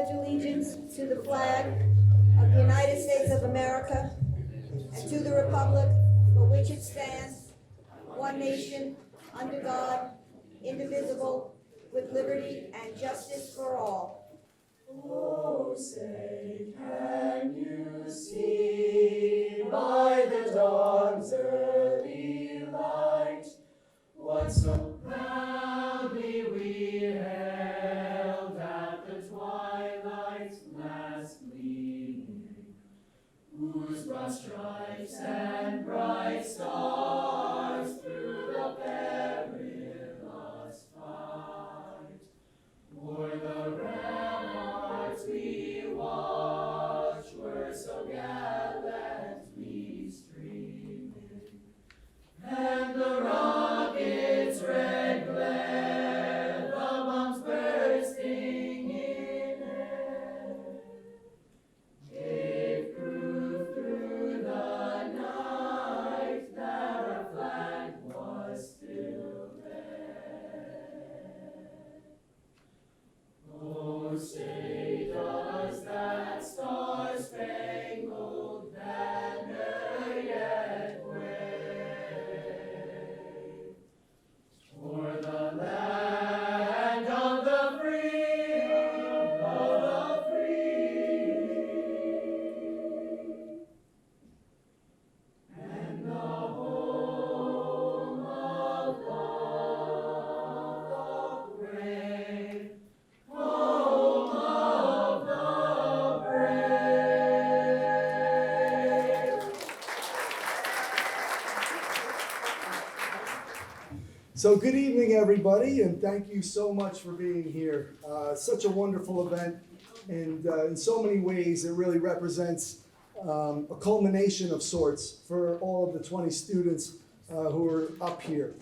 pledge allegiance to the flag of the United States of America and to the republic for which it stands, one nation, under God, indivisible, with liberty and justice for all. Oh, say, can you see by the dawn's early light what so proudly we hailed at the twilight's last gleaming, whose broad stripes and bright stars through the perilous fight o'er the ramparts we watched were so gallantly streaming, and the rocket's red glare, the bombs bursting in air, gave proof through the night that our flag was still there. Oh, say does that star-spangled banner yet wave o'er the land of the free, and the home of all the brave, home of the brave. So good evening, everybody, and thank you so much for being here. Such a wonderful event, and in so many ways, it really represents a culmination of sorts for all of the 20 students who are up here.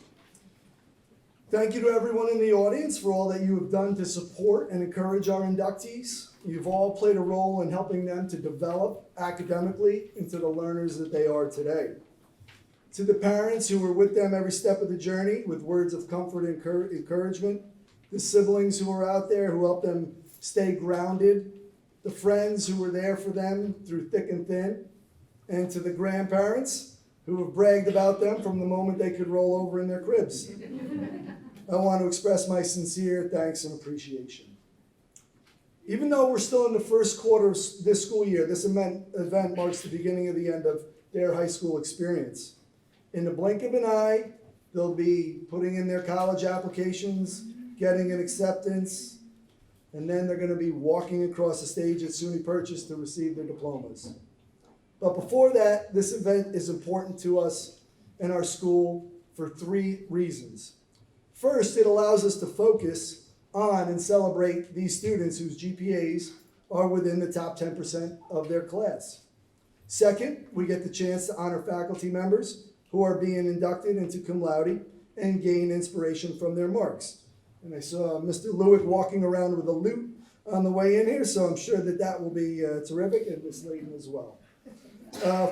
Thank you to everyone in the audience for all that you have done to support and encourage our inductees. You've all played a role in helping them to develop academically into the learners that they are today. To the parents who were with them every step of the journey with words of comfort and encouragement, the siblings who were out there who helped them stay grounded, the friends who were there for them through thick and thin, and to the grandparents who have bragged about them from the moment they could roll over in their cribs. I want to express my sincere thanks and appreciation. Even though we're still in the first quarter of this school year, this event marks the beginning of the end of their high school experience. In the blink of an eye, they'll be putting in their college applications, getting an acceptance, and then they're going to be walking across the stage at SUNY Purchase to receive their diplomas. But before that, this event is important to us and our school for 3 reasons. First, it allows us to focus on and celebrate these students whose GPAs are within the top 10% of their class. Second, we get the chance to honor faculty members who are being inducted into cum laude and gain inspiration from their marks. And I saw Mr. Lewick walking around with a lute on the way in here, so I'm sure that that will be terrific, and Ms. Layton as well.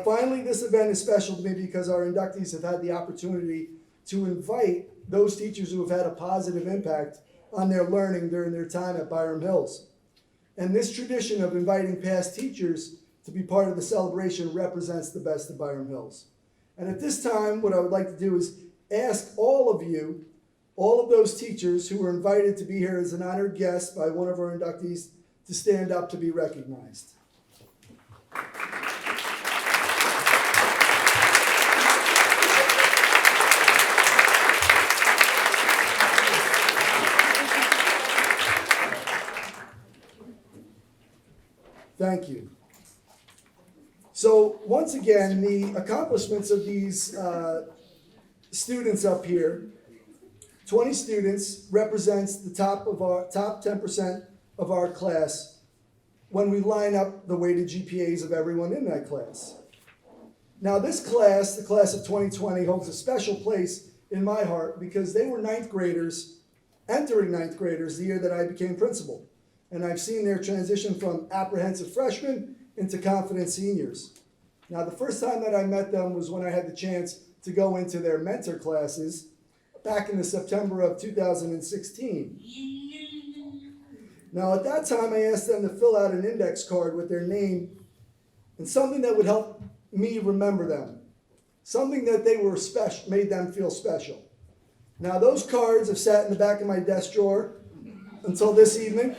Finally, this event is special to me because our inductees have had the opportunity to invite those teachers who have had a positive impact on their learning during their time at Byram Hills. And this tradition of inviting past teachers to be part of the celebration represents the best of Byram Hills. And at this time, what I would like to do is ask all of you, all of those teachers who were invited to be here as an honored guest by one of our inductees, to stand up to be recognized. Thank you. So once again, the accomplishments of these students up here, 20 students, represents the top 10% of our class when we line up the weighted GPAs of everyone in that class. Now this class, the class of 2020, holds a special place in my heart because they were ninth graders, entering ninth graders the year that I became principal. And I've seen their transition from apprehensive freshmen into confident seniors. Now, the first time that I met them was when I had the chance to go into their mentor classes back in the September of 2016. Now, at that time, I asked them to fill out an index card with their name and something that would help me remember them. Something that they were special, made them feel special. Now, those cards have sat in the back of my desk drawer until this evening.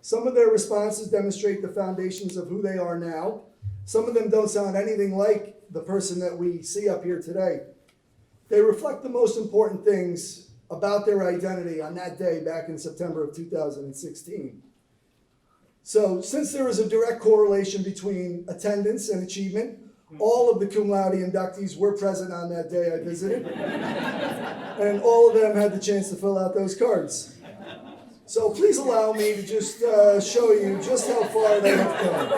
Some of their responses demonstrate the foundations of who they are now. Some of them don't sound anything like the person that we see up here today. They reflect the most important things about their identity on that day back in September of 2016. So since there is a direct correlation between attendance and achievement, all of the cum laude inductees were present on that day I visited, and all of them had the chance to fill out those cards. So please allow me to just show you just how far they have come.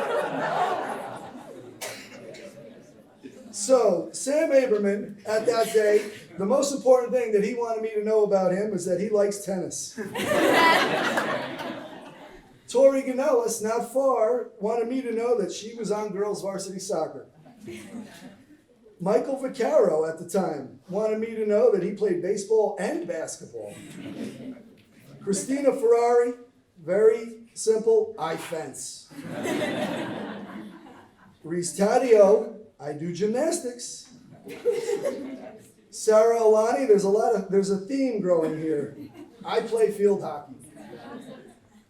So Sam Aberman, at that day, the most important thing that he wanted me to know about him was that he likes tennis. Tori Ganellis, not far, wanted me to know that she was on girls varsity soccer. Michael Vaccaro, at the time, wanted me to know that he played baseball and basketball. Christina Ferrari, very simple, I fence. Reese Taddeo, I do gymnastics. Sarah Alani, there's a theme growing here. I play field hockey.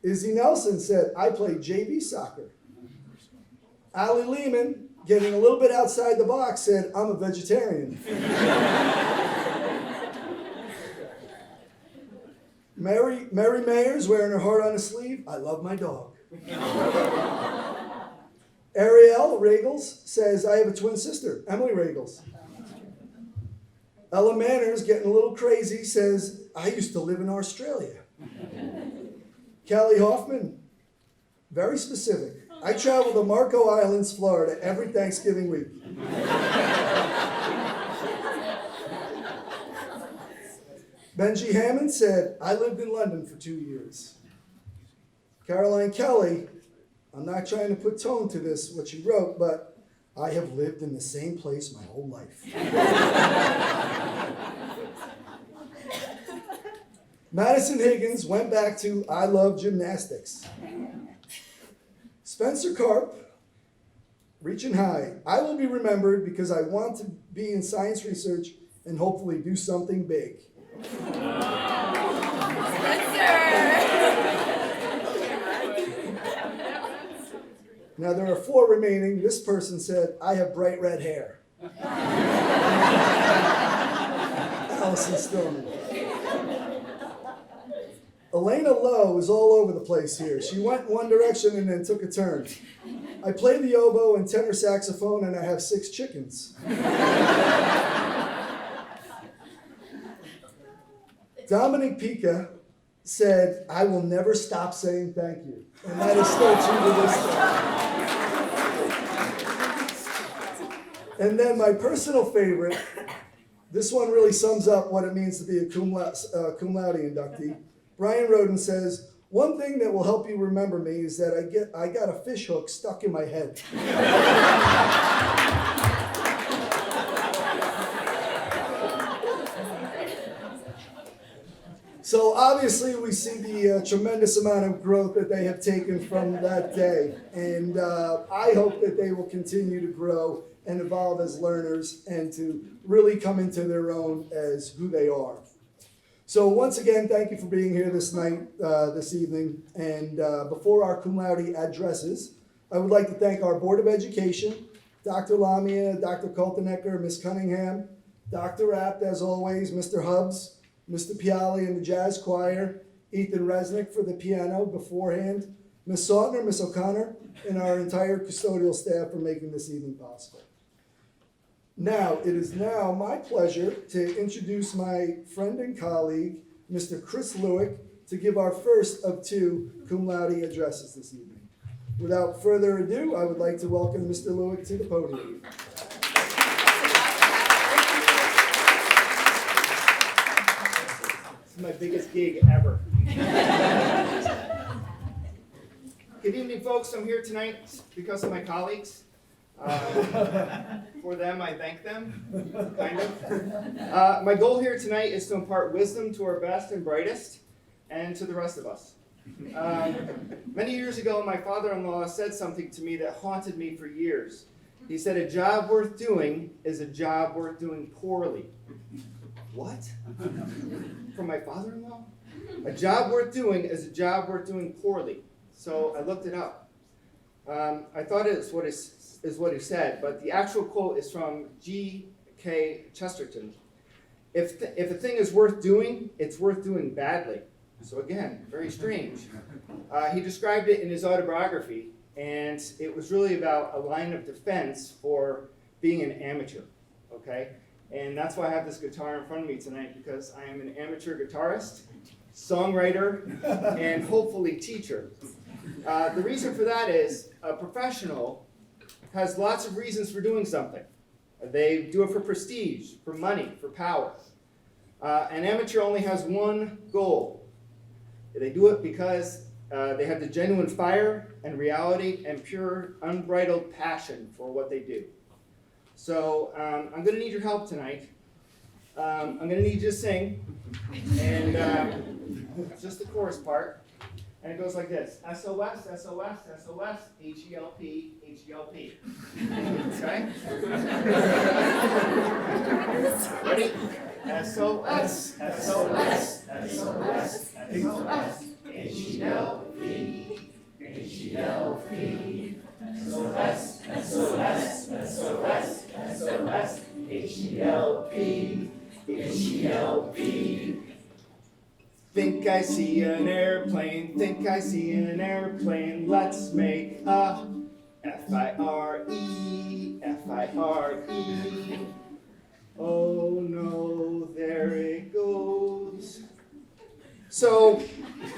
Izzy Nelson said, I play JV soccer. Allie Lehman, getting a little bit outside the box, said, I'm a vegetarian. Mary Mayers, wearing her heart on her sleeve, I love my dog. Ariel Regals says, I have a twin sister, Emily Regals. Ella Manners, getting a little crazy, says, I used to live in Australia. Callie Hoffman, very specific. I travel to Marco Islands, Florida, every Thanksgiving week. Benji Hammond said, I lived in London for 2 years. Caroline Kelly, I'm not trying to put tone to this, what she wrote, but I have lived in the same place my whole life. Madison Higgins went back to I love gymnastics. Spencer Karp, reaching high. I will be remembered because I want to be in science research and hopefully do something big. Now there are 4 remaining. This person said, I have bright red hair. Allison Stillman. Elena Lowe is all over the place here. She went one direction and then took a turn. I play the oboe and tenor saxophone and I have 6 chickens. Dominic Pica said, I will never stop saying thank you. And that is still true to this day. And then my personal favorite, this one really sums up what it means to be a cum laude inductee. Brian Roden says, one thing that will help you remember me is that I got a fish hook stuck in my head. So obviously we see the tremendous amount of growth that they have taken from that day. And I hope that they will continue to grow and evolve as learners and to really come into their own as who they are. So once again, thank you for being here this night, this evening. And before our cum laude addresses, I would like to thank our Board of Education, Dr. Lamia, Dr. Kaltenecker, Ms. Cunningham, Dr. Apt, as always, Mr. Hubbs, Mr. Piali and the jazz choir, Ethan Resnick for the piano beforehand, Ms. Sautner, Ms. O'Connor, and our entire custodial staff for making this evening possible. Now, it is now my pleasure to introduce my friend and colleague, Mr. Chris Lewick, to give our first of 2 cum laude addresses this evening. Without further ado, I would like to welcome Mr. Lewick to the podium. This is my biggest gig ever. Good evening, folks. I'm here tonight because of my colleagues. For them, I thank them, kind of. My goal here tonight is to impart wisdom to our best and brightest, and to the rest of us. Many years ago, my father-in-law said something to me that haunted me for years. He said, "A job worth doing is a job worth doing poorly." What? From my father-in-law? A job worth doing is a job worth doing poorly. So I looked it up. I thought it is what he said, but the actual quote is from G.K. Chesterton. If a thing is worth doing, it's worth doing badly. So again, very strange. He described it in his autobiography, and it was really about a line of defense for being an amateur, okay? And that's why I have this guitar in front of me tonight, because I am an amateur guitarist, songwriter, and hopefully teacher. The reason for that is a professional has lots of reasons for doing something. They do it for prestige, for money, for power. An amateur only has one goal. They do it because they have the genuine fire and reality and pure, unbridled passion for what they do. So I'm going to need your help tonight. I'm going to need you to sing, and just the chorus part. And it goes like this: SOS, SOS, SOS, H-E-L-P, H-E-L-P. Okay? Ready? SOS, SOS, SOS, SOS, H-E-L-P, H-E-L-P. SOS, SOS, SOS, SOS, H-E-L-P, H-E-L-P. Think I see an airplane, think I see an airplane, let's make a F-I-R-E, F-I-R-E. Oh no, there it goes. So,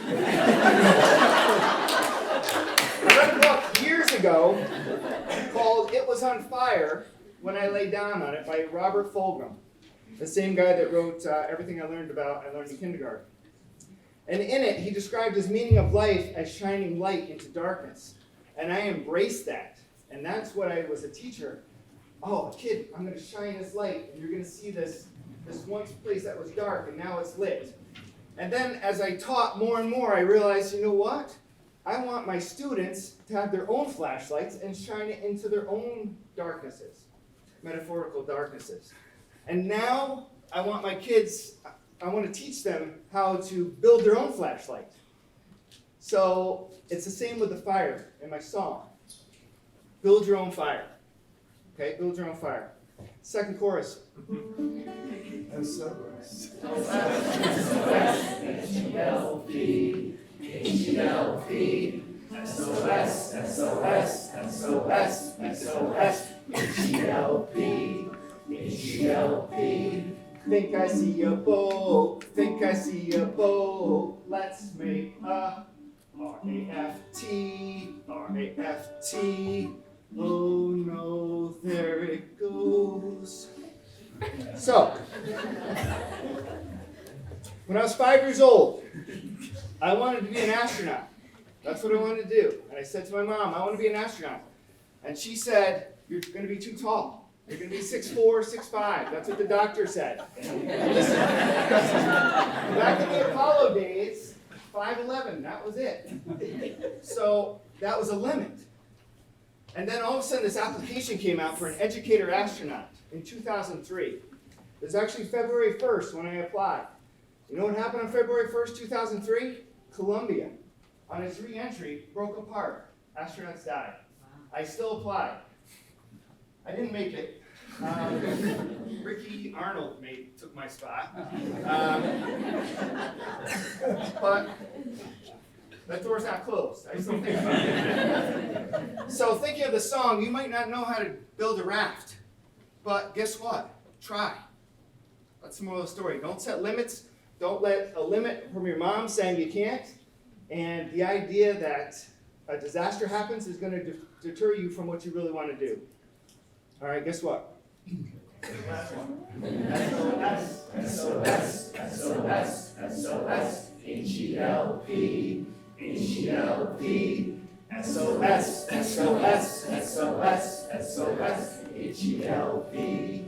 I read a book years ago called It Was on Fire When I Lay Down on It by Robert Fulghum, the same guy that wrote Everything I Learned in Kindergarten. And in it, he described his meaning of life as shining light into darkness. And I embraced that. And that's what I was a teacher. Oh, kid, I'm going to shine this light, and you're going to see this one place that was dark, and now it's lit. And then as I taught more and more, I realized, you know what? I want my students to have their own flashlights and shine it into their own darknesses, metaphorical darknesses. And now I want my kids, I want to teach them how to build their own flashlight. So it's the same with the fire in my song. Build your own fire. Okay, build your own fire. Second chorus. SOS. H-E-L-P, H-E-L-P, SOS, SOS, SOS, SOS, H-E-L-P, H-E-L-P. Think I see a boat, think I see a boat, let's make a R-A-F-T, R-A-F-T. Oh no, there it goes. So, when I was 5 years old, I wanted to be an astronaut. That's what I wanted to do. And I said to my mom, I want to be an astronaut. And she said, you're going to be too tall. You're going to be 6'4", 6'5". That's what the doctor said. Back in the Apollo days, 5'11", that was it. So that was a limit. And then all of a sudden this application came out for an educator astronaut in 2003. It was actually February 1st when I applied. You know what happened on February 1st, 2003? Columbia, on its re-entry, broke apart. Astronauts died. I still applied. I didn't make it. Ricky Arnold took my spot. But that door's not closed. I still think about it. So thinking of the song, you might not know how to build a raft. But guess what? Try. That's the moral of the story. Don't set limits. Don't let a limit from your mom saying you can't. And the idea that a disaster happens is going to deter you from what you really want to do. All right, guess what? Last one. SOS, SOS, SOS, SOS, H-E-L-P, H-E-L-P, SOS, SOS, SOS, SOS, H-E-L-P,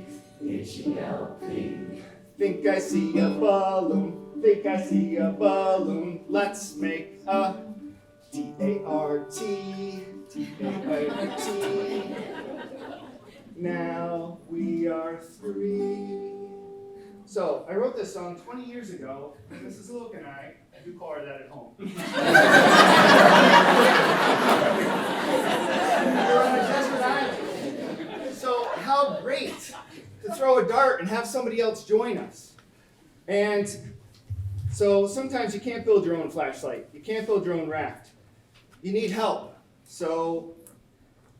H-E-L-P. Think I see a balloon, think I see a balloon. Let's make a D-A-R-T, D-A-R-T. Now we are three. So I wrote this song 20 years ago, and Mrs. Luke and I do call her that at home. We're on a desert island. So how great to throw a dart and have somebody else join us. And so sometimes you can't build your own flashlight. You can't build your own raft. You need help. So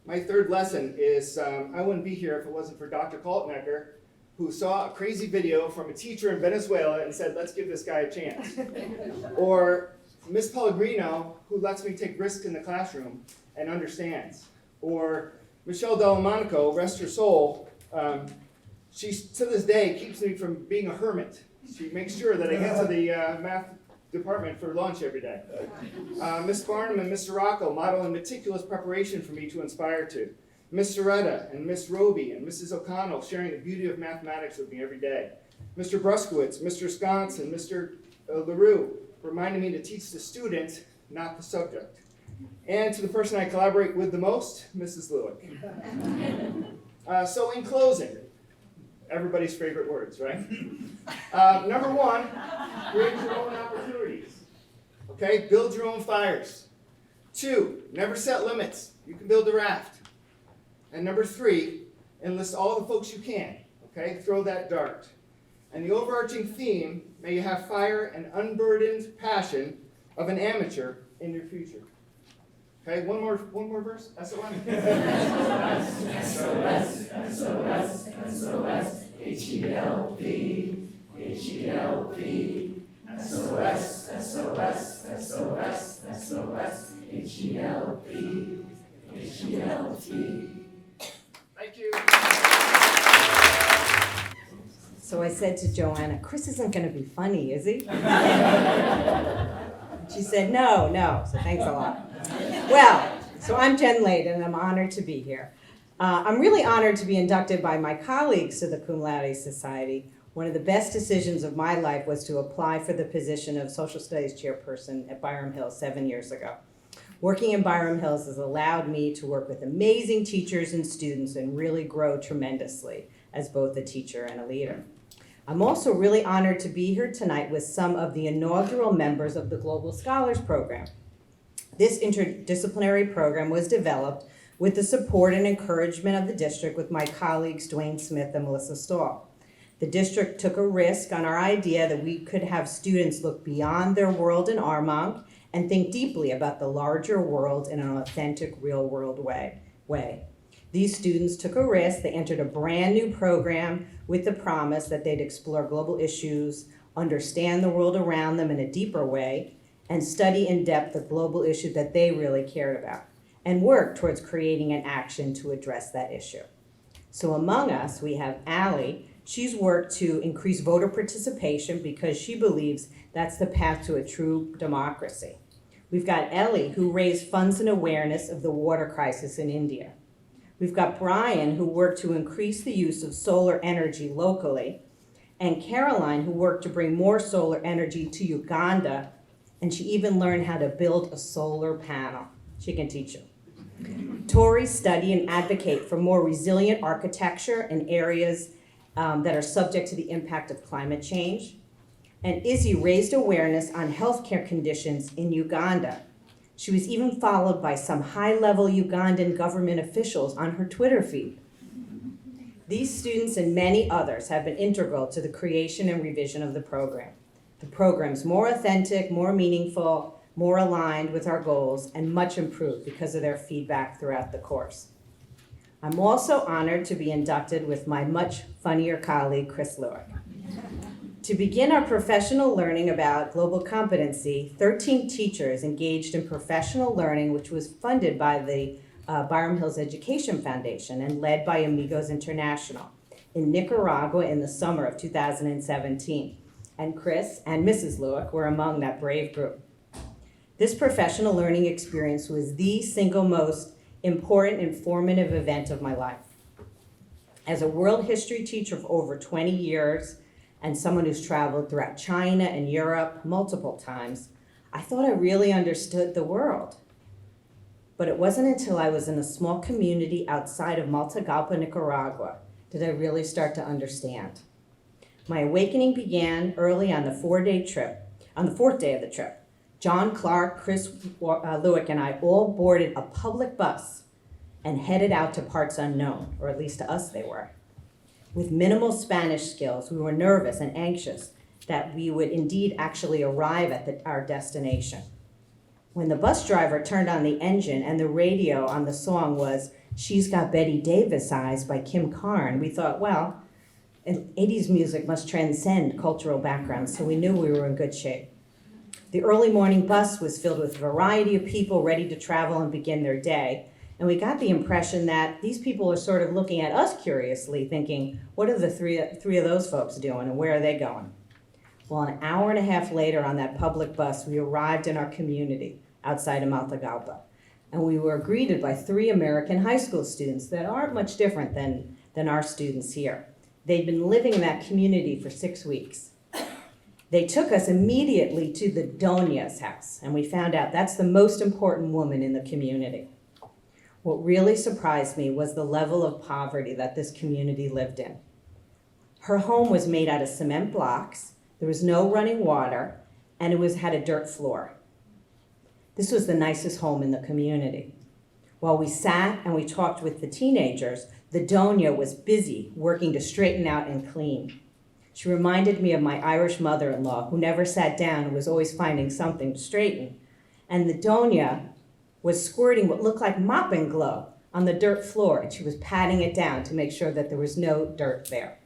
my third lesson is I wouldn't be here if it wasn't for Dr. Kaltnecker, who saw a crazy video from a teacher in Venezuela and said, let's give this guy a chance. Or Miss Pellegrino, who lets me take risks in the classroom and understands. Or Michelle Delmonico, rest her soul, she to this day keeps me from being a hermit. She makes sure that I get to the math department for lunch every day. Miss Barnum and Mr. Rocco model a meticulous preparation for me to inspire to. Miss Soretta and Miss Roby and Mrs. O'Connell sharing the beauty of mathematics with me every day. Mr. Bruskowitz, Mr. Sconce, and Mr. LaRue reminding me to teach the student, not the subject. And to the person I collaborate with the most, Mrs. Lewick. So in closing, everybody's favorite words, right? Number one, create your own opportunities. Okay, build your own fires. 2, never set limits. You can build a raft. And number 3, enlist all the folks you can. Okay, throw that dart. And the overarching theme, may you have fire and unburdened passion of an amateur in your future. Okay, one more verse. SOS. SOS, SOS, SOS, H-E-L-P, H-E-L-P, SOS, SOS, SOS, SOS, H-E-L-P, H-E-L-P. Thank you. So I said to Joanna, Chris isn't going to be funny, is he? She said, no. So thanks a lot. Well, so I'm Jen Laude, and I'm honored to be here. I'm really honored to be inducted by my colleagues to the Cum Laude Society. One of the best decisions of my life was to apply for the position of Social Studies Chairperson at Byram Hills 7 years ago. Working in Byram Hills has allowed me to work with amazing teachers and students and really grow tremendously as both a teacher and a leader. I'm also really honored to be here tonight with some of the inaugural members of the Global Scholars Program. This interdisciplinary program was developed with the support and encouragement of the district with my colleagues Dwayne Smith and Melissa Stahl. The district took a risk on our idea that we could have students look beyond their world in Armonk and think deeply about the larger world in an authentic, real-world way. These students took a risk. They entered a brand new program with the promise that they'd explore global issues, understand the world around them in a deeper way, and study in depth the global issue that they really cared about, and work towards creating an action to address that issue. So among us, we have Allie. She's worked to increase voter participation because she believes that's the path to a true democracy. We've got Ellie, who raised funds and awareness of the water crisis in India. We've got Brian, who worked to increase the use of solar energy locally, and Caroline, who worked to bring more solar energy to Uganda, and she even learned how to build a solar panel. She can teach you. Tori study and advocate for more resilient architecture in areas that are subject to the impact of climate change. And Izzy raised awareness on healthcare conditions in Uganda. She was even followed by some high-level Ugandan government officials on her Twitter feed. These students and many others have been integral to the creation and revision of the program. The program's more authentic, more meaningful, more aligned with our goals, and much improved because of their feedback throughout the course. I'm also honored to be inducted with my much funnier colleague, Chris Lewick. To begin our professional learning about global competency, 13 teachers engaged in professional learning, which was funded by the Byram Hills Education Foundation and led by Amigos International in Nicaragua in the summer of 2017. And Chris and Mrs. Lewick were among that brave group. This professional learning experience was the single most important and formative event of my life. As a world history teacher for over 20 years and someone who's traveled throughout China and Europe multiple times, I thought I really understood the world. But it wasn't until I was in a small community outside of Matagalpa, Nicaragua, did I really start to understand. My awakening began early on the fourth day of the trip. John, Clark, Chris Lewick, and I all boarded a public bus and headed out to parts unknown, or at least to us they were. With minimal Spanish skills, we were nervous and anxious that we would indeed actually arrive at our destination. When the bus driver turned on the engine and the radio on the song was "She's Got Betty Davis Eyes" by Kim Carn, we thought, well, 80s music must transcend cultural backgrounds, so we knew we were in good shape. The early morning bus was filled with a variety of people ready to travel and begin their day, and we got the impression that these people are sort of looking at us curiously, thinking, what are the three of those folks doing and where are they going? Well, an hour and a half later on that public bus, we arrived in our community outside of Matagalpa, and we were greeted by 3 American high school students that aren't much different than our students here. They'd been living in that community for 6 weeks. They took us immediately to the Doña's house, and we found out that's the most important woman in the community. What really surprised me was the level of poverty that this community lived in. Her home was made out of cement blocks, there was no running water, and it had a dirt floor. This was the nicest home in the community. While we sat and we talked with the teenagers, the Doña was busy working to straighten out and clean. She reminded me of my Irish mother-in-law, who never sat down and was always finding something to straighten. And the Doña was squirting what looked like mopping glue on the dirt floor, and she was patting it down to make sure that there was no dirt there.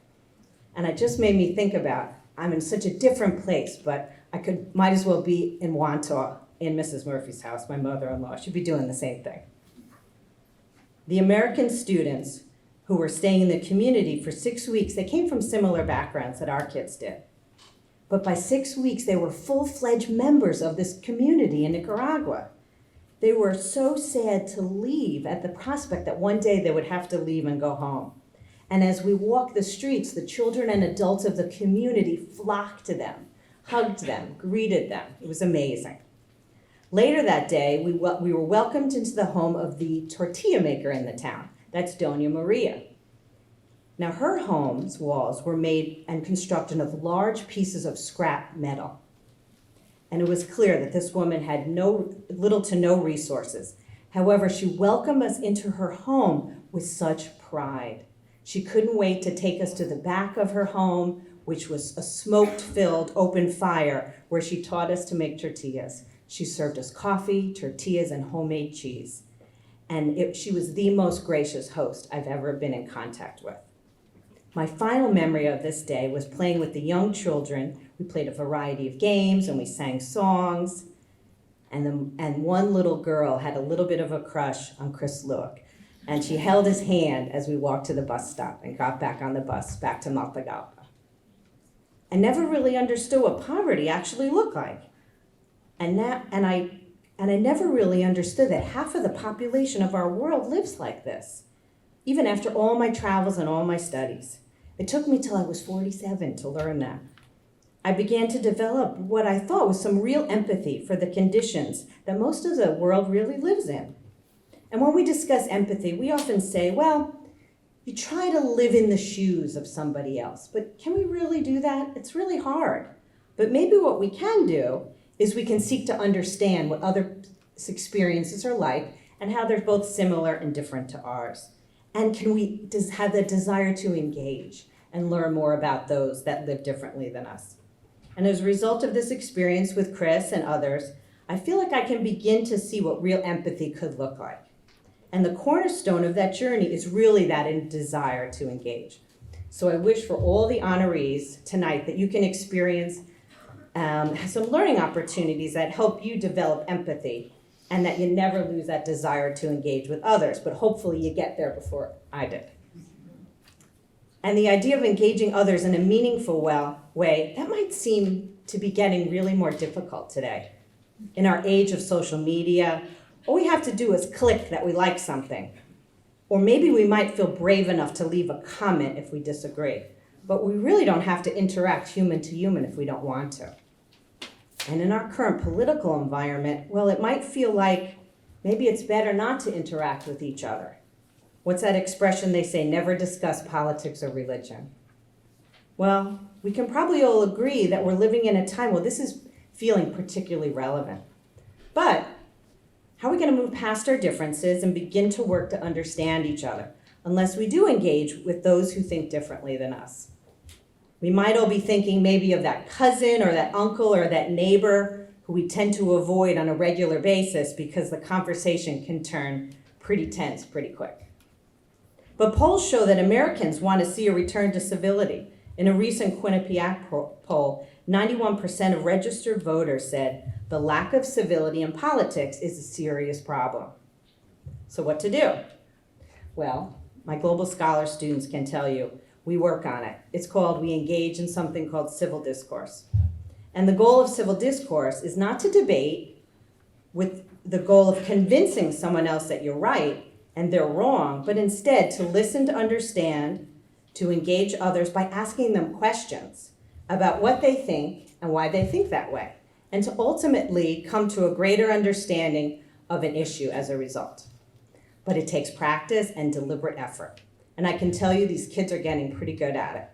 And it just made me think about, I'm in such a different place, but might as well be in Wantagh in Mrs. Murphy's house, my mother-in-law. She'd be doing the same thing. The American students who were staying in the community for 6 weeks, they came from similar backgrounds that our kids did. But by 6 weeks, they were full-fledged members of this community in Nicaragua. They were so sad to leave at the prospect that one day they would have to leave and go home. And as we walked the streets, the children and adults of the community flocked to them, hugged them, greeted them. It was amazing. Later that day, we were welcomed into the home of the tortilla maker in the town. That's Doña Maria. Now, her home's walls were made and constructed of large pieces of scrap metal. And it was clear that this woman had little to no resources. However, she welcomed us into her home with such pride. She couldn't wait to take us to the back of her home, which was a smoke-filled open fire, where she taught us to make tortillas. She served us coffee, tortillas, and homemade cheese. And she was the most gracious host I've ever been in contact with. My final memory of this day was playing with the young children. We played a variety of games and we sang songs. And one little girl had a little bit of a crush on Chris Lewick. And she held his hand as we walked to the bus stop and got back on the bus back to Matagalpa. I never really understood what poverty actually looked like. And I never really understood that half of the population of our world lives like this, even after all my travels and all my studies. It took me till I was 47 to learn that. I began to develop what I thought was some real empathy for the conditions that most of the world really lives in. And when we discuss empathy, we often say, well, you try to live in the shoes of somebody else, but can we really do that? It's really hard. But maybe what we can do is we can seek to understand what others' experiences are like and how they're both similar and different to ours. And can we have the desire to engage and learn more about those that live differently than us? And as a result of this experience with Chris and others, I feel like I can begin to see what real empathy could look like. And the cornerstone of that journey is really that desire to engage. So I wish for all the honorees tonight that you can experience some learning opportunities that help you develop empathy and that you never lose that desire to engage with others, but hopefully you get there before I did. And the idea of engaging others in a meaningful way, that might seem to be getting really more difficult today. In our age of social media, all we have to do is click that we like something. Or maybe we might feel brave enough to leave a comment if we disagree. But we really don't have to interact human to human if we don't want to. And in our current political environment, well, it might feel like maybe it's better not to interact with each other. What's that expression they say, never discuss politics or religion? Well, we can probably all agree that we're living in a time where this is feeling particularly relevant. But how are we going to move past our differences and begin to work to understand each other unless we do engage with those who think differently than us? We might all be thinking maybe of that cousin or that uncle or that neighbor who we tend to avoid on a regular basis because the conversation can turn pretty tense pretty quick. But polls show that Americans want to see a return to civility. In a recent Quinnipiac poll, 91% of registered voters said the lack of civility in politics is a serious problem. So what to do? Well, my Global Scholar students can tell you, we work on it. It's called, we engage in something called civil discourse. And the goal of civil discourse is not to debate with the goal of convincing someone else that you're right and they're wrong, but instead to listen to understand, to engage others by asking them questions about what they think and why they think that way, and to ultimately come to a greater understanding of an issue as a result. But it takes practice and deliberate effort. And I can tell you these kids are getting pretty good at it.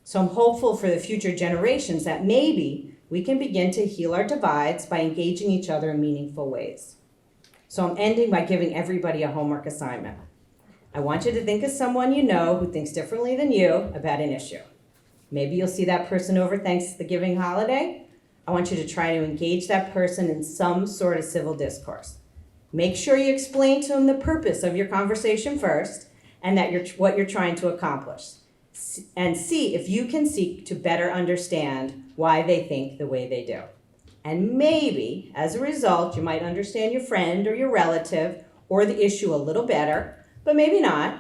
So I'm hopeful for the future generations that maybe we can begin to heal our divides by engaging each other in meaningful ways. So I'm ending by giving everybody a homework assignment. I want you to think of someone you know who thinks differently than you about an issue. Maybe you'll see that person over Thanksgiving holiday. I want you to try to engage that person in some sort of civil discourse. Make sure you explain to them the purpose of your conversation first and that what you're trying to accomplish. And see if you can seek to better understand why they think the way they do. And maybe, as a result, you might understand your friend or your relative or the issue a little better, but maybe not.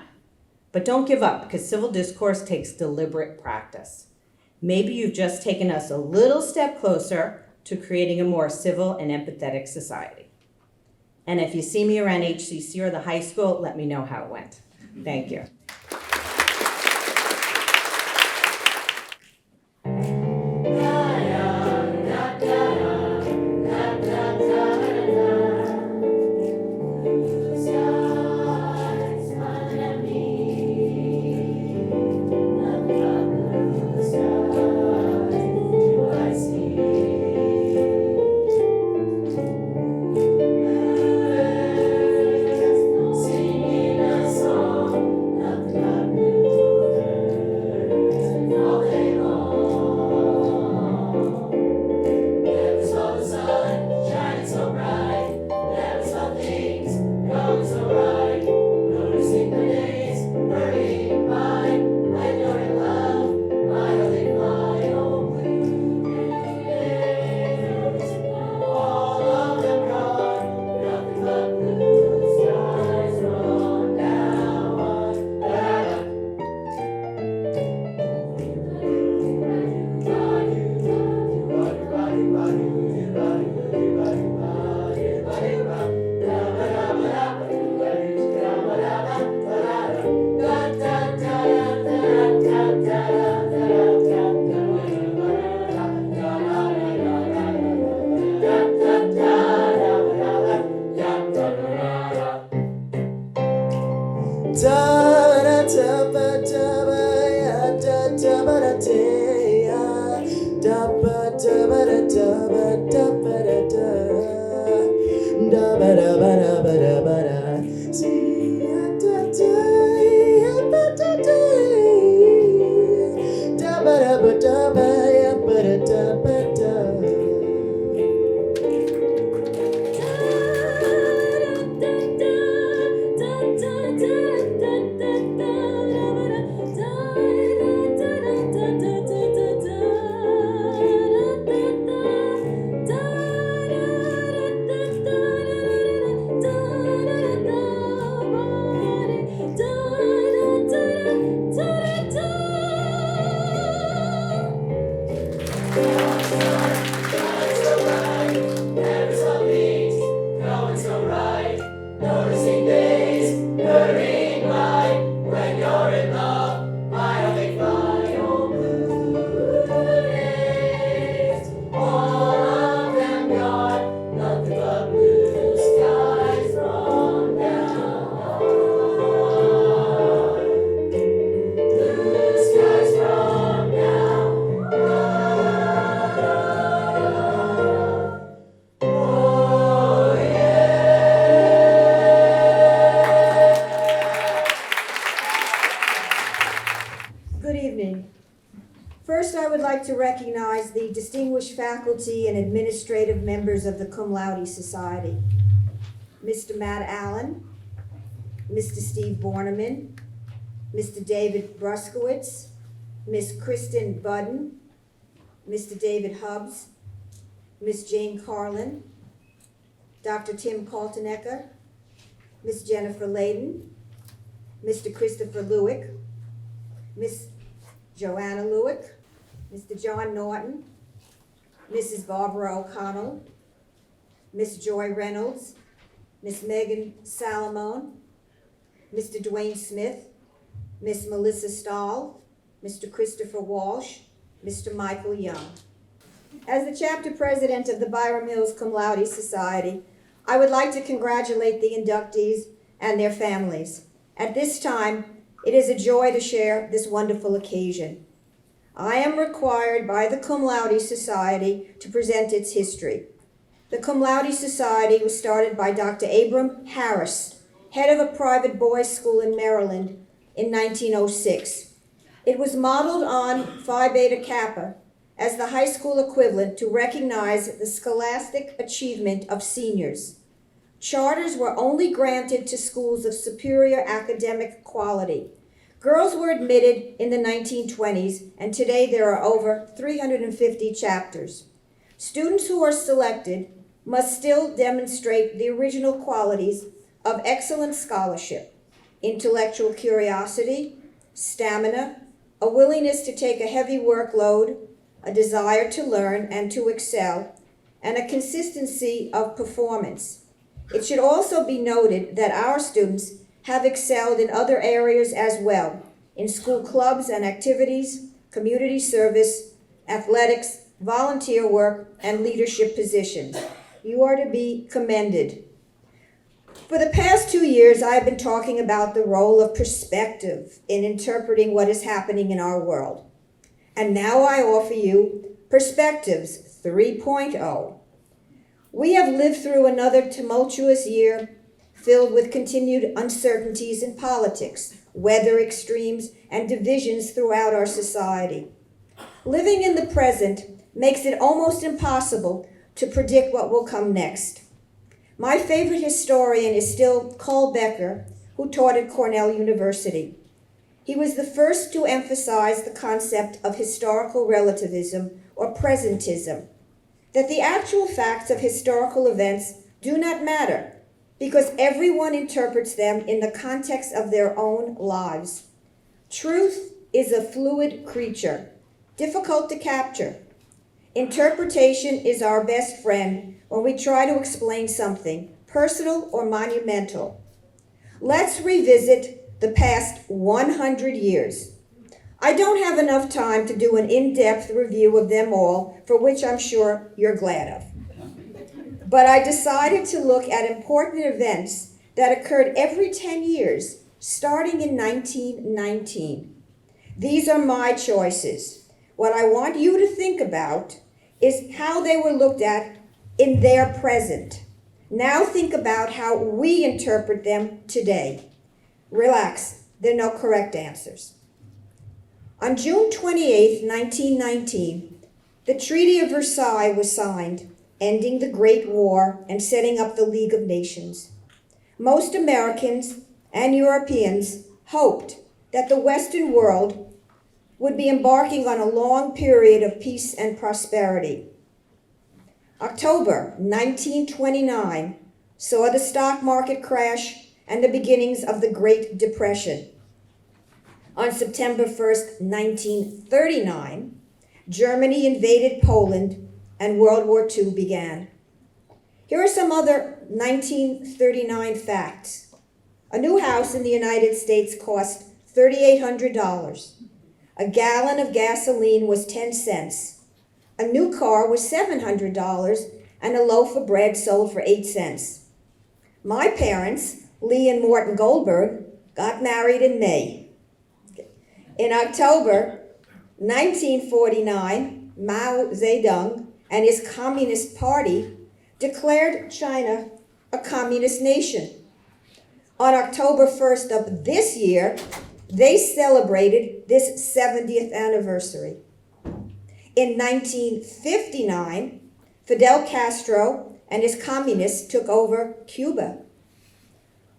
But don't give up, because civil discourse takes deliberate practice. Maybe you've just taken us a little step closer to creating a more civil and empathetic society. And if you see me around HCC or the high school, let me know how it went. Thank you. Good evening. First, I would like to recognize the distinguished faculty and administrative members of the Cum Laude Society. Mr. Matt Allen, Mr. Steve Borneman, Mr. David Bruskowitz, Ms. Kristen Budden, Mr. David Hubbs, Ms. Jane Carlin, Dr. Tim Kaltenecker, Ms. Jennifer Layden, Mr. Christopher Lewick, Ms. Joanna Lewick, Mr. John Norton, Mrs. Barbara O'Connell, Ms. Joy Reynolds, Ms. Megan Salamone, Mr. Dwayne Smith, Ms. Melissa Stahl, Mr. Christopher Walsh, Mr. Michael Young. As the chapter president of the Byram Hills Cum Laude Society, I would like to congratulate the inductees and their families. At this time, it is a joy to share this wonderful occasion. I am required by the Cum Laude Society to present its history. The Cum Laude Society was started by Dr. Abram Harris, head of a private boys' school in Maryland, in 1906. It was modeled on Phi Beta Kappa as the high school equivalent to recognize the scholastic achievement of seniors. Charters were only granted to schools of superior academic quality. Girls were admitted in the 1920s, and today there are over 350 chapters. Students who are selected must still demonstrate the original qualities of excellent scholarship, intellectual curiosity, stamina, a willingness to take a heavy workload, a desire to learn and to excel, and a consistency of performance. It should also be noted that our students have excelled in other areas as well, in school clubs and activities, community service, athletics, volunteer work, and leadership positions. You are to be commended. For the past 2 years, I have been talking about the role of perspective in interpreting what is happening in our world. And now I offer you Perspectives 3.0. We have lived through another tumultuous year filled with continued uncertainties in politics, weather extremes, and divisions throughout our society. Living in the present makes it almost impossible to predict what will come next. My favorite historian is still Carl Becker, who taught at Cornell University. He was the first to emphasize the concept of historical relativism or presentism, that the actual facts of historical events do not matter because everyone interprets them in the context of their own lives. Truth is a fluid creature, difficult to capture. Interpretation is our best friend when we try to explain something, personal or monumental. Let's revisit the past 100 years. I don't have enough time to do an in-depth review of them all, for which I'm sure you're glad of. But I decided to look at important events that occurred every 10 years, starting in 1919. These are my choices. What I want you to think about is how they were looked at in their present. Now think about how we interpret them today. Relax, there are no correct answers. On June 28, 1919, the Treaty of Versailles was signed, ending the Great War and setting up the League of Nations. Most Americans and Europeans hoped that the Western world would be embarking on a long period of peace and prosperity. October 1929 saw the stock market crash and the beginnings of the Great Depression. On September 1st, 1939, Germany invaded Poland and World War II began. Here are some other 1939 facts. A new house in the United States cost $3,800. A gallon of gasoline was 10 cents. A new car was $700, and a loaf of bread sold for 8 cents. My parents, Lee and Morton Goldberg, got married in May. In October 1949, Mao Zedong and his Communist Party declared China a communist nation. On October 1st of this year, they celebrated this 70th anniversary. In 1959, Fidel Castro and his communists took over Cuba.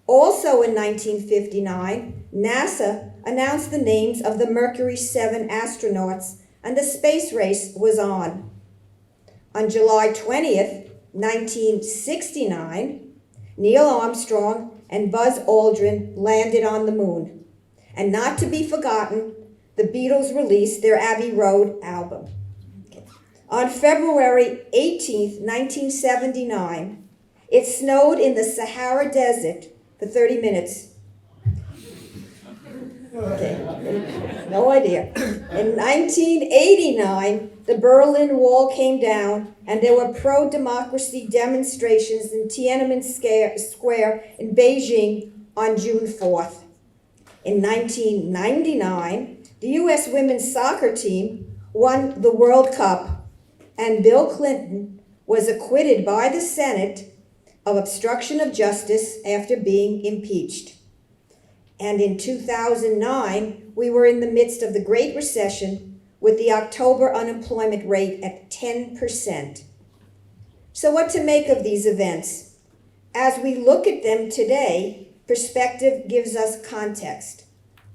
Also in 1959, NASA announced the names of the Mercury 7 astronauts, and the space race was on. On July 20th, 1969, Neil Armstrong and Buzz Aldrin landed on the moon. And not to be forgotten, the Beatles released their Abbey Road album. On February 18th, 1979, it snowed in the Sahara Desert for 30 minutes. Okay, no idea. In 1989, the Berlin Wall came down and there were pro-democracy demonstrations in Tiananmen Square in Beijing on June 4th. In 1999, the U.S. women's soccer team won the World Cup, and Bill Clinton was acquitted by the Senate of obstruction of justice after being impeached. And in 2009, we were in the midst of the Great Recession with the October unemployment rate at 10%. So what to make of these events? As we look at them today, perspective gives us context.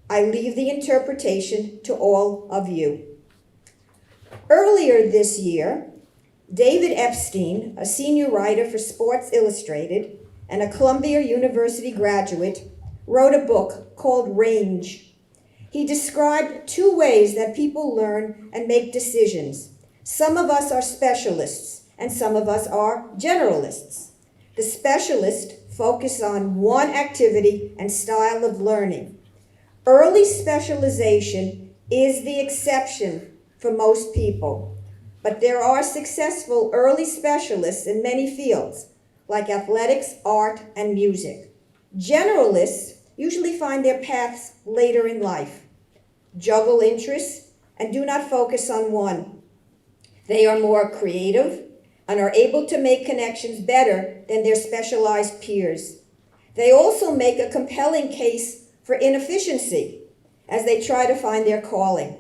I leave the interpretation to all of you. Earlier this year, David Epstein, a senior writer for Sports Illustrated and a Columbia University graduate, wrote a book called Range. He described two ways that people learn and make decisions. Some of us are specialists and some of us are generalists. The specialists focus on one activity and style of learning. Early specialization is the exception for most people, but there are successful early specialists in many fields, like athletics, art, and music. Generalists usually find their paths later in life, juggle interests, and do not focus on one. They are more creative and are able to make connections better than their specialized peers. They also make a compelling case for inefficiency as they try to find their calling.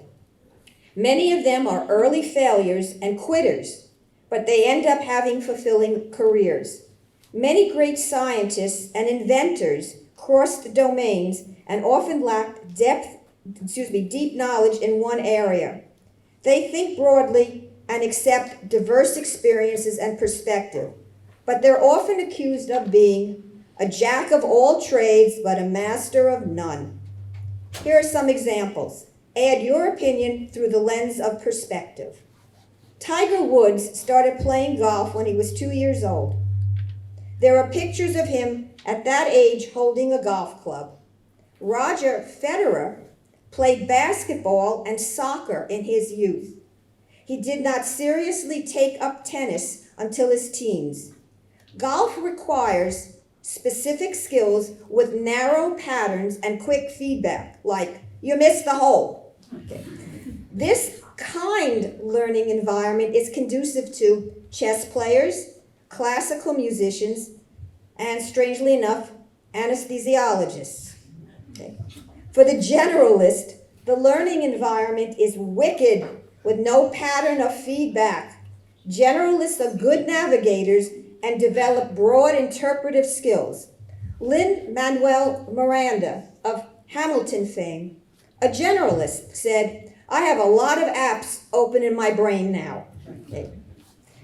Many of them are early failures and quitters, but they end up having fulfilling careers. Many great scientists and inventors crossed domains and often lacked deep knowledge in one area. They think broadly and accept diverse experiences and perspective, but they're often accused of being a jack of all trades, but a master of none. Here are some examples. Add your opinion through the lens of perspective. Tiger Woods started playing golf when he was 2 years old. There are pictures of him at that age holding a golf club. Roger Federer played basketball and soccer in his youth. He did not seriously take up tennis until his teens. Golf requires specific skills with narrow patterns and quick feedback, like, you missed the hole. Okay. This kind learning environment is conducive to chess players, classical musicians, and strangely enough, anesthesiologists. Okay. For the generalist, the learning environment is wicked with no pattern of feedback. Generalists are good navigators and develop broad interpretive skills. Lin-Manuel Miranda of Hamilton fame, a generalist, said, I have a lot of apps open in my brain now. Okay.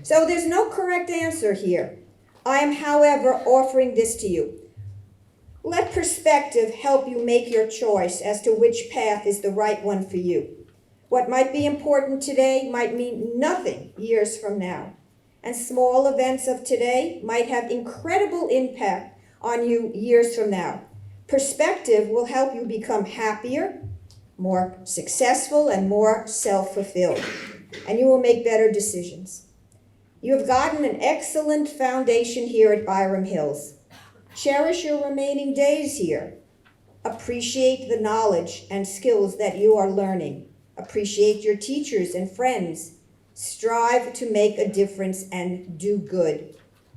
So there's no correct answer here. I am, however, offering this to you. Let perspective help you make your choice as to which path is the right one for you. What might be important today might mean nothing years from now. And small events of today might have incredible impact on you years from now. Perspective will help you become happier, more successful, and more self-fulfilled. And you will make better decisions. You have gotten an excellent foundation here at Byram Hills. Cherish your remaining days here. Appreciate the knowledge and skills that you are learning. Appreciate your teachers and friends. Strive to make a difference and do good.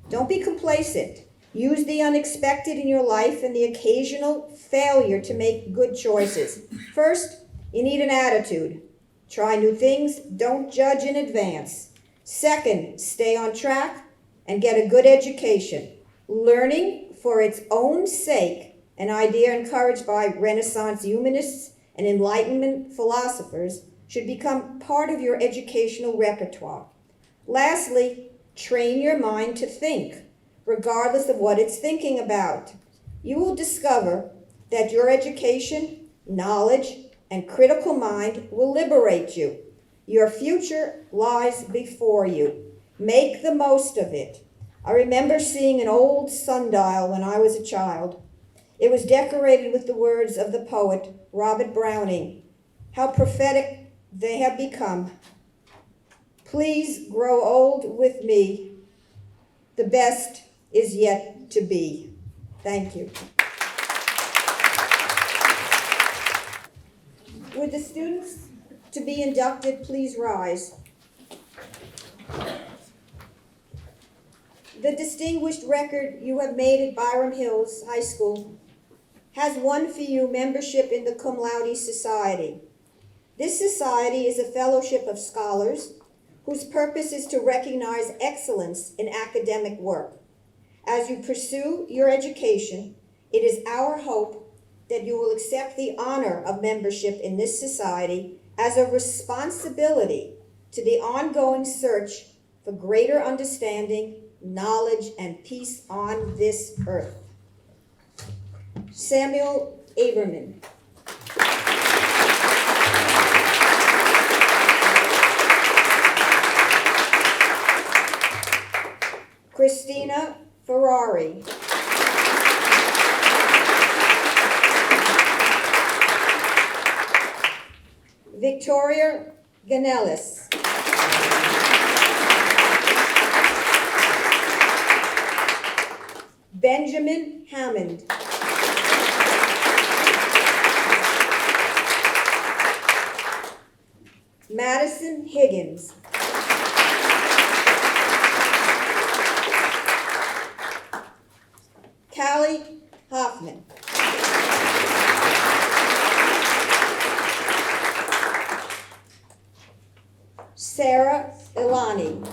Don't be complacent. Use the unexpected in your life and the occasional failure to make good choices. First, you need an attitude. Try new things, don't judge in advance. Second, stay on track and get a good education. Learning for its own sake, an idea encouraged by Renaissance humanists and Enlightenment philosophers, should become part of your educational repertoire. Lastly, train your mind to think, regardless of what it's thinking about. You will discover that your education, knowledge, and critical mind will liberate you. Your future lies before you. Make the most of it. I remember seeing an old sundial when I was a child. It was decorated with the words of the poet Robert Browning. How prophetic they have become. Please grow old with me. The best is yet to be. Thank you. Would the students to be inducted please rise? The distinguished record you have made at Byram Hills High School has won for you membership in the Cum Laude Society. This society is a fellowship of scholars whose purpose is to recognize excellence in academic work. As you pursue your education, it is our hope that you will accept the honor of membership in this society as a responsibility to the ongoing search for greater understanding, knowledge, and peace on this earth. Samuel Averman. Christina Ferrari. Victoria Ganelis. Benjamin Hammond. Madison Higgins. Callie Hoffman. Sarah Ilani.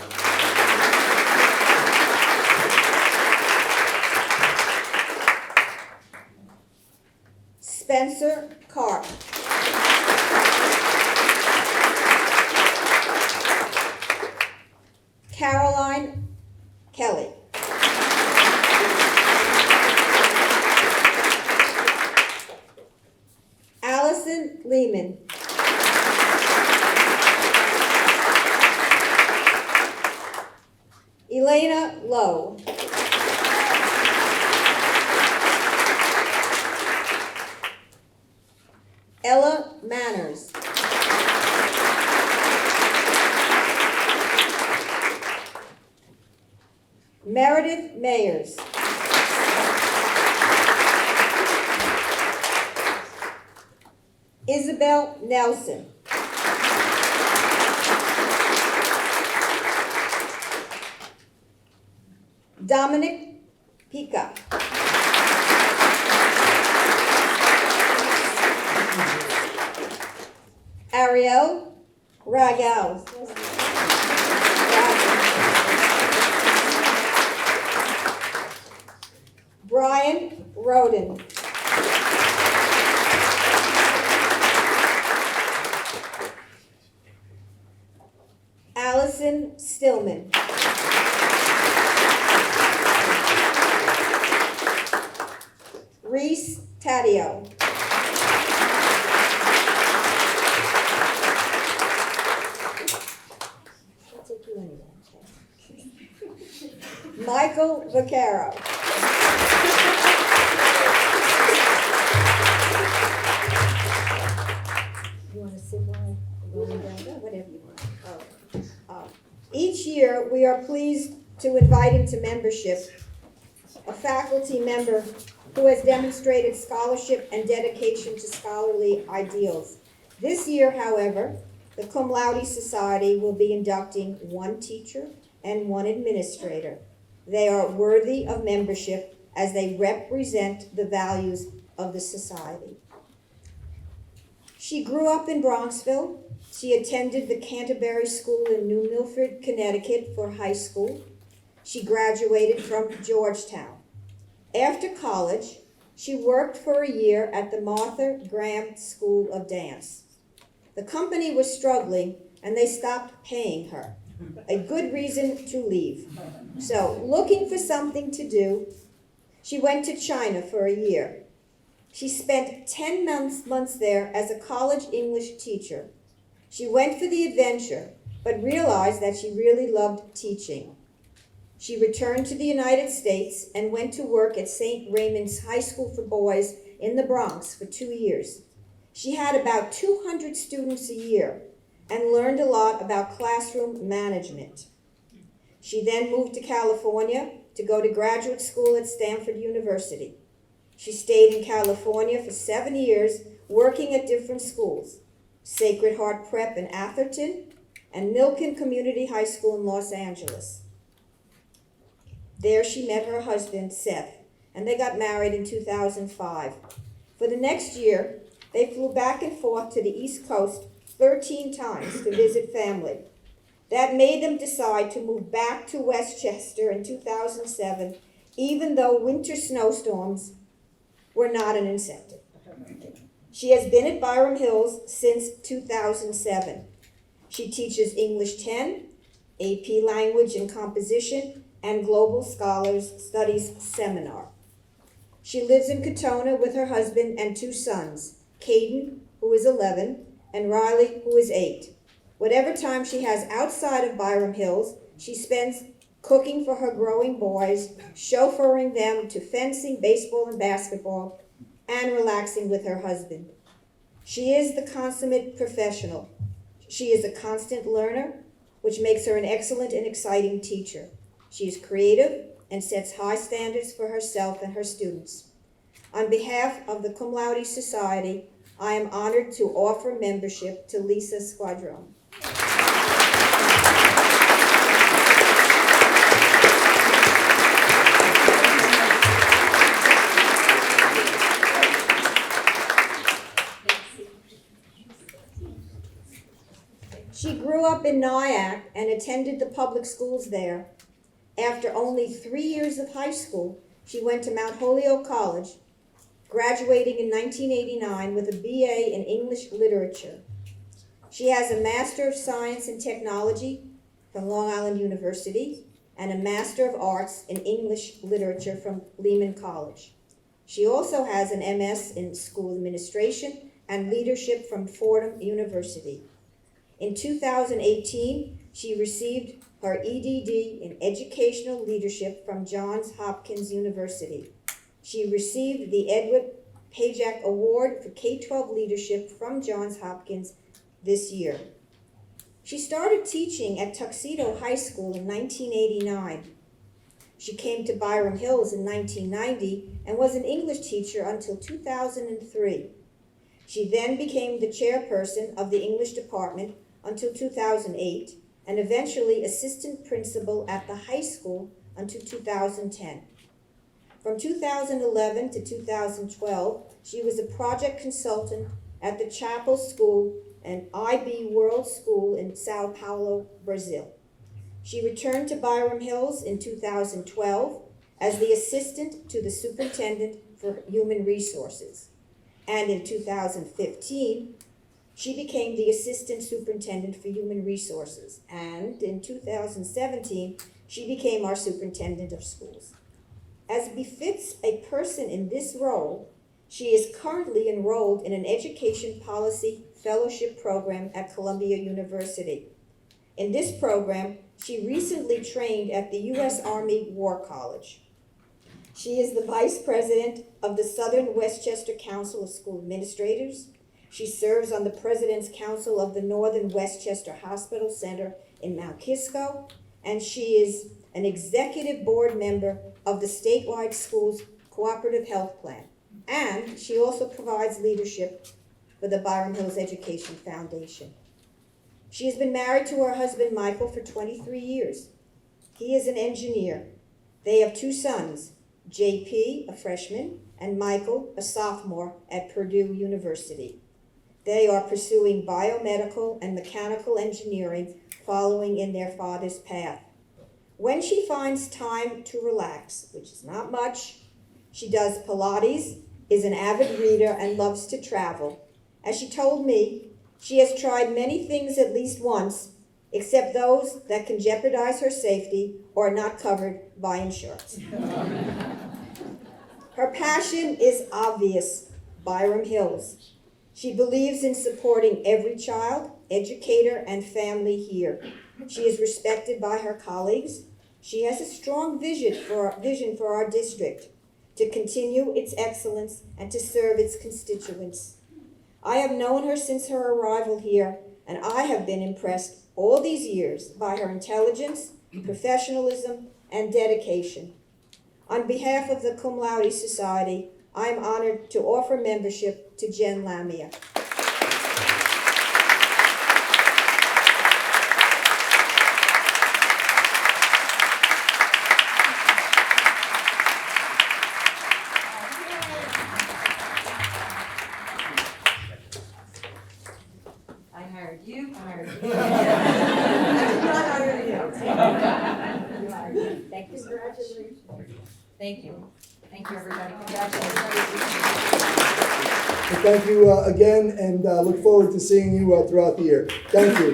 Spencer Karp. Caroline Kelly. Allison Lehman. Elena Lowe. Ella Manners. Meredith Mayers. Isabel Nelson. Dominic Pica. Ariel Ragel. Brian Roden. Allison Stillman. Reese Taddeo. I'll take you anywhere. Michael Vaccaro. You want to sit while I'm going down there? Whatever you want. Each year, we are pleased to invite into membership a faculty member who has demonstrated scholarship and dedication to scholarly ideals. This year, however, the Cum Laude Society will be inducting one teacher and one administrator. They are worthy of membership as they represent the values of the society. She grew up in Bronxville. She attended the Canterbury School in New Milford, Connecticut for high school. She graduated from Georgetown. After college, she worked for a year at the Martha Graham School of Dance. The company was struggling and they stopped paying her. A good reason to leave. So, looking for something to do, she went to China for a year. She spent 10 months there as a college English teacher. She went for the adventure, but realized that she really loved teaching. She returned to the United States and went to work at St. Raymond's High School for Boys in the Bronx for 2 years. She had about 200 students a year and learned a lot about classroom management. She then moved to California to go to graduate school at Stanford University. She stayed in California for 7 years, working at different schools, Sacred Heart Prep in Atherton and Milken Community High School in Los Angeles. There she met her husband, Seth, and they got married in 2005. For the next year, they flew back and forth to the East Coast 13 times to visit family. That made them decide to move back to Westchester in 2007, even though winter snowstorms were not an incentive. She has been at Byram Hills since 2007. She teaches English 10, AP Language and Composition, and Global Scholars Studies Seminar. She lives in Katona with her husband and 2 sons, Caden, who is 11, and Riley, who is 8. Whatever time she has outside of Byram Hills, she spends cooking for her growing boys, chauffeuring them to fencing, baseball, and basketball, and relaxing with her husband. She is the consummate professional. She is a constant learner, which makes her an excellent and exciting teacher. She is creative and sets high standards for herself and her students. On behalf of the Cum Laude Society, I am honored to offer membership to Lisa Squadron. She grew up in Nyack and attended the public schools there. After only 3 years of high school, she went to Mount Holyoke College, graduating in 1989 with a BA in English Literature. She has a Master of Science in Technology from Long Island University and a Master of Arts in English Literature from Lehman College. She also has an MS in School Administration and Leadership from Fordham University. In 2018, she received her EDD in Educational Leadership from Johns Hopkins University. She received the Edward Pajak Award for K-12 Leadership from Johns Hopkins this year. She started teaching at Tuxedo High School in 1989. She came to Byram Hills in 1990 and was an English teacher until 2003. She then became the chairperson of the English department until 2008 and eventually assistant principal at the high school until 2010. From 2011 to 2012, she was a project consultant at the Chapel School and IB World School in Sao Paulo, Brazil. She returned to Byram Hills in 2012 as the assistant to the superintendent for human resources. And in 2015, she became the assistant superintendent for human resources. And in 2017, she became our superintendent of schools. As befits a person in this role, she is currently enrolled in an education policy fellowship program at Columbia University. In this program, she recently trained at the U.S. Army War College. She is the vice president of the Southern Westchester Council of School Administrators. She serves on the President's Council of the Northern Westchester Hospital Center in Mount Kisco, and she is an executive board member of the statewide schools cooperative health plan. And she also provides leadership for the Byram Hills Education Foundation. She has been married to her husband Michael for 23 years. He is an engineer. They have two sons, JP, a freshman, and Michael, a sophomore at Purdue University. They are pursuing biomedical and mechanical engineering, following in their father's path. When she finds time to relax, which is not much, she does Pilates, is an avid reader, and loves to travel. As she told me, she has tried many things at least once, except those that can jeopardize her safety or are not covered by insurance. Her passion is obvious, Byram Hills. She believes in supporting every child, educator, and family here. She is respected by her colleagues. She has a strong vision for our district to continue its excellence and to serve its constituents. I have known her since her arrival here, and I have been impressed all these years by her intelligence, professionalism, and dedication. On behalf of the Cum Laude Society, I am honored to offer membership to Jen Lamia. I hired you. I did not hire you. Thank you. Congratulations. Thank you. Thank you, everybody. Congratulations. Well, thank you again, and look forward to seeing you throughout the year. Thank you.